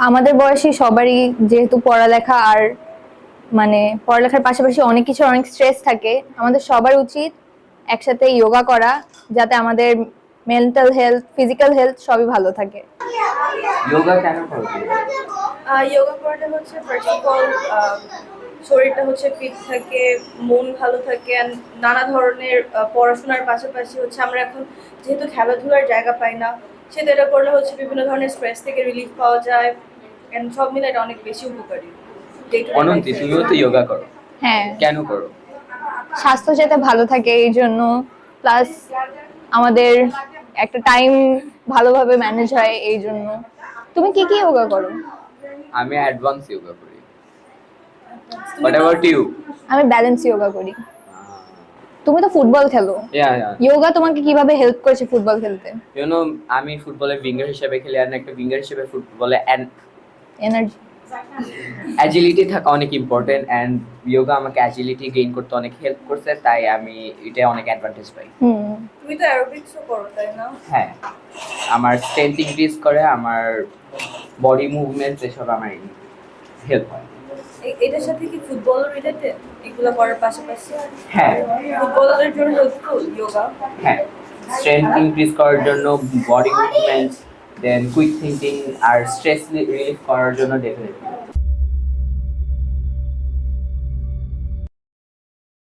আমাদের বয়সী সবারই যেহেতু পড়ালেখা আর মানে পড়ালেখার পাশাপাশি অনেক কিছু অনেক স্ট্রেস থাকে, আমাদের সবার উচিত একসাথে যোগা করা, যাতে আমাদের মেন্টাল হেলথ, ফিজিক্যাল হেলথ সবই ভালো থাকে। যোগা কেন করো? যোগা করাটা হচ্ছে ফার্স্ট অফ অল শরীরটা হচ্ছে ফিট থাকে, মন ভালো থাকে, and নানা ধরনের পড়াশোনার পাশাপাশি হচ্ছে আমরা এখন যেহেতু খেলাধুলার জায়গা পাই না, সেটা এটা করলে হচ্ছে বিভিন্ন ধরনের স্ট্রেস থেকে রিলিফ পাওয়া যায়, এন্ড সব মিলে এটা অনেক বেশি উপকারী। অনন্তি, তুমিও তো যোগা করো, হ্যাঁ, কেন করো? স্বাস্থ্য যাতে ভালো থাকে এই জন্য, প্লাস আমাদের একটা টাইম ভালোভাবে ম্যানেজ হয় এই জন্য। তুমি কি কি যোগা করো? আমি অ্যাডভান্স যোগা করি। What about you? আমি ব্যালেন্স যোগা করি। তুমি তো ফুটবল খেলো, Yeah. যোগা তোমাকে কিভাবে হেল্প করেছে ফুটবল খেলতে? You know, আমি ফুটবলে উইঙ্গার হিসেবে খেলি, আর একটা উইঙ্গার হিসেবে ফুটবলে এনার্জি। অ্যাজিলিটি থাকা অনেক ইম্পর্টেন্ট, অ্যান্ড যোগা আমাকে অ্যাজিলিটি গেইন করতে অনেক হেল্প করছে, তাই আমি এটা অনেক অ্যাডভান্টেজ পাই। তুমি তো অ্যারোবিক্সও করো, তাই না? হ্যাঁ, আমার স্ট্রেংথ ইনক্রিজ করে, আমার বডি মুভমেন্ট এসব আমার হেল্প হয়। এটার সাথে কি ফুটবল রিলেটেড এগুলো করার পাশাপাশি? হ্যাঁ। ফুটবলারদের জন্য হেল্পফুল যোগা? হ্যাঁ, স্ট্রেংথ ইনক্রিজ করার জন্য, বডি মুভমেন্ট, দেন কুইক থিঙ্কিং আর স্ট্রেস রিলিফ করার জন্য ডেফিনেটলি।